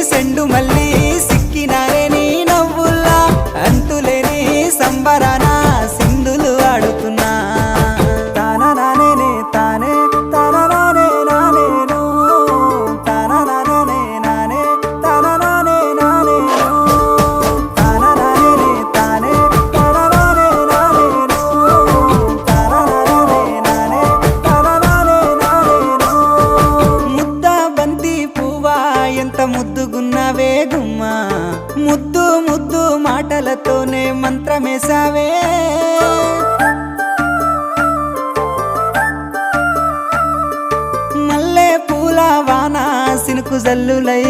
సెండు మళ్ళీ సిక్కినారే నీ నవ్వుల్లా అంతులేని సంబరాన సింధులు ఆడుతున్నా తాననానే తానే తాననానే నానేను తాననానే నానే తాననానే నానేను తాననానే తానే తాననానే నానేను తాననానే నానే తాననానే నానేను ముద్ద బంతి పువ్వా ఎంత ముద్దుగున్నావే గుమ్మా ముద్దు ముద్దు మాటలతోనే మంత్రమేసావే మల్లె పూల వాన సినుకు జల్లులై